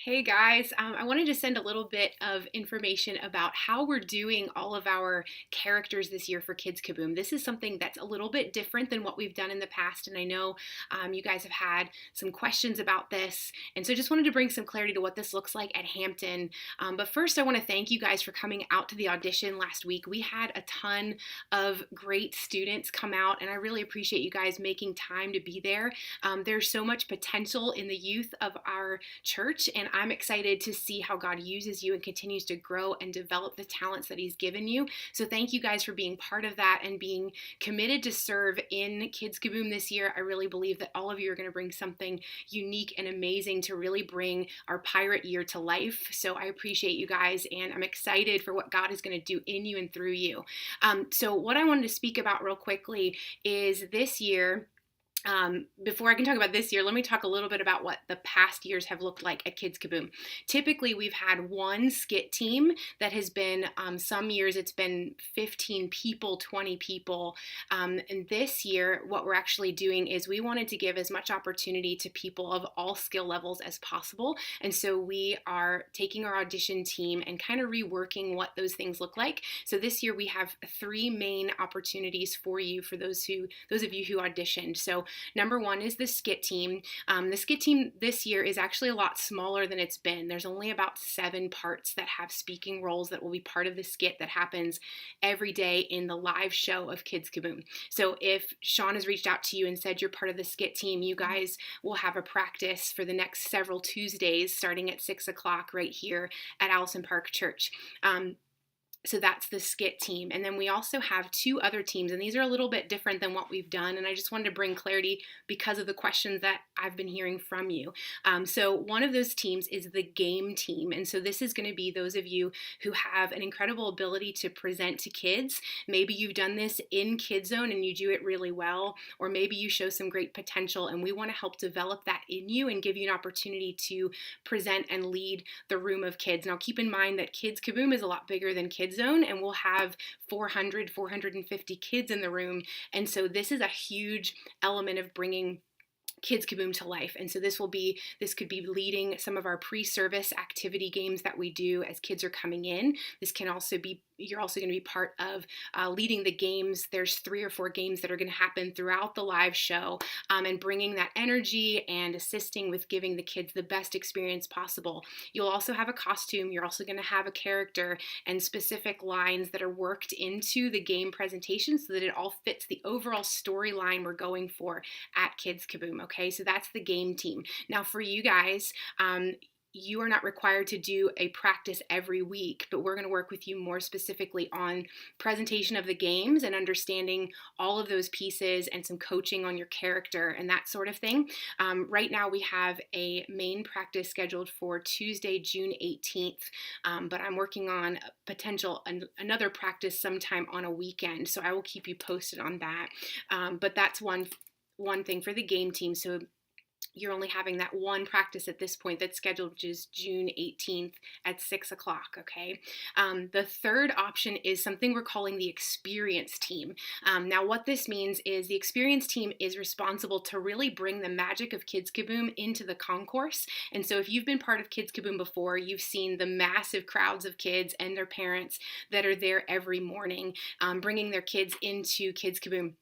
Hey guys, I wanted to send a little bit of information about how we're doing all of our characters this year for Kids Kaboom. This is something that's a little bit different than what we've done in the past, and I know you guys have had some questions about this, and so just wanted to bring some clarity to what this looks like at Hampton. But first, I want to thank you guys for coming out to the audition last week. We had a ton of great students come out, and I really appreciate you guys making time to be there. There's so much potential in the youth of our church, and I'm excited to see how God uses you and continues to grow and develop the talents that He's given you. So thank you guys for being part of that and being committed to serve in Kids Kaboom this year. I really believe that all of you are going to bring something unique and amazing to really bring our pirate year to life. So I appreciate you guys, and I'm excited for what God is going to do in you and through you. So what I wanted to speak about real quickly is this year. Before I can talk about this year, let me talk a little bit about what the past years have looked like at Kids Kaboom. Typically, we've had one skit team that has been, some years it's been 15 people, 20 people. And this year, what we're actually doing is we wanted to give as much opportunity to people of all skill levels as possible. And so we are taking our audition team and kind of reworking what those things look like. So this year we have three main opportunities for you, for those of you who auditioned. So number one is the skit team. The skit team this year is actually a lot smaller than it's been. There's only about 7 parts that have speaking roles that will be part of the skit that happens every day in the live show of Kids Kaboom. So if Sean has reached out to you and said you're part of the skit team, you guys will have a practice for the next several Tuesdays starting at 6 o'clock right here at Allison Park Church. So that's the skit team. And then we also have 2 other teams, and these are a little bit different than what we've done. And I just wanted to bring clarity because of the questions that I've been hearing from you. So one of those teams is the game team. And so this is going to be those of you who have an incredible ability to present to kids. Maybe you've done this in Kid Zone and you do it really well, or maybe you show some great potential, and we want to help develop that in you and give you an opportunity to present and lead the room of kids. Now keep in mind that Kids Kaboom is a lot bigger than Kid Zone, and we'll have 450 kids in the room. And so this is a huge element of bringing Kids Kaboom to life. And so this could be leading some of our pre-service activity games that we do as kids are coming in. This can also be, you're also going to be part of leading the games. There's 3 or 4 games that are going to happen throughout the live show, and bringing that energy and assisting with giving the kids the best experience possible. You'll also have a costume. You're also going to have a character and specific lines that are worked into the game presentation so that it all fits the overall storyline we're going for at Kids Kaboom. Okay, so that's the game team. Now for you guys, you are not required to do a practice every week, but we're going to work with you more specifically on presentation of the games and understanding all of those pieces and some coaching on your character and that sort of thing. Right now we have a main practice scheduled for Tuesday, June 18th, but I'm working on another practice sometime on a weekend, so I will keep you posted on that. But that's one thing for the game team. So you're only having that one practice at this point that's scheduled, which is June 18th at 6 o'clock, okay? The third option is something we're calling the experience team. Now, what this means is the experience team is responsible to really bring the magic of Kids Kaboom into the concourse. And so if you've been part of Kids Kaboom before, you've seen the massive crowds of kids and their parents that are there every morning, bringing their kids into Kids Kaboom.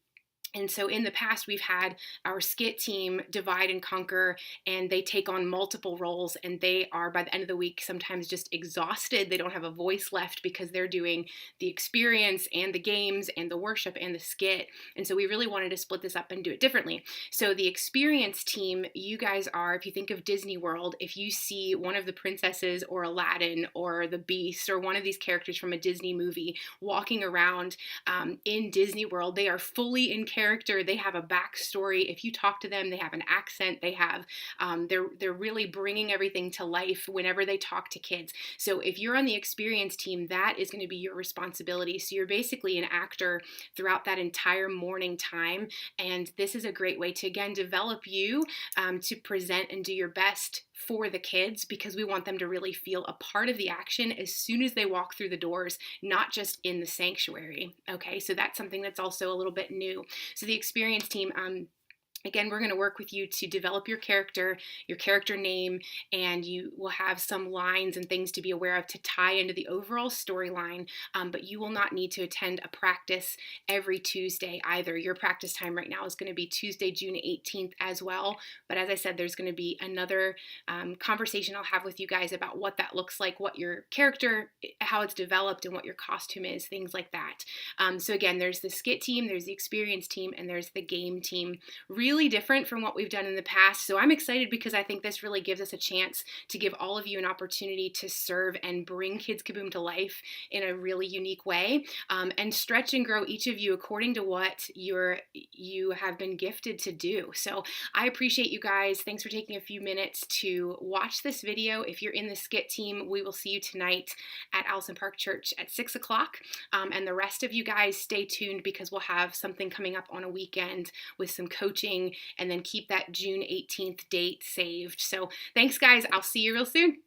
And so in the past, we've had our skit team divide and conquer, and they take on multiple roles, and they are, by the end of the week, sometimes just exhausted. They don't have a voice left because they're doing the experience and the games and the worship and the skit. And so we really wanted to split this up and do it differently. So the experience team, you guys are, if you think of Disney World, if you see one of the princesses or Aladdin or the Beast or one of these characters from a Disney movie walking around in Disney World, they are fully in character. They have a backstory. If you talk to them, they have an accent. They have, they're really bringing everything to life whenever they talk to kids. So if you're on the experience team, that is going to be your responsibility. So you're basically an actor throughout that entire morning time. And this is a great way to, again, develop you to present and do your best for the kids, because we want them to really feel a part of the action as soon as they walk through the doors, not just in the sanctuary. Okay, so that's something that's also a little bit new. So the experience team, Again, we're going to work with you to develop your character name, and you will have some lines and things to be aware of to tie into the overall storyline. But you will not need to attend a practice every Tuesday either. Your practice time right now is going to be Tuesday, June 18th as well. But as I said, there's going to be another conversation I'll have with you guys about what that looks like, what your character, how it's developed, and what your costume is, things like that. So again, there's the skit team, there's the experience team, and there's the game team. Really different from what we've done in the past. So I'm excited because I think this really gives us a chance to give all of you an opportunity to serve and bring Kidz Kaboom to life in a really unique way, and stretch and grow each of you according to what you have been gifted to do. So I appreciate you guys. Thanks for taking a few minutes to watch this video. If you're in the skit team, we will see you tonight at Allison Park Church at 6 o'clock. And the rest of you guys, stay tuned because we'll have something coming up on a weekend with some coaching, and then keep that June 18th date saved. So thanks, guys. I'll see you real soon.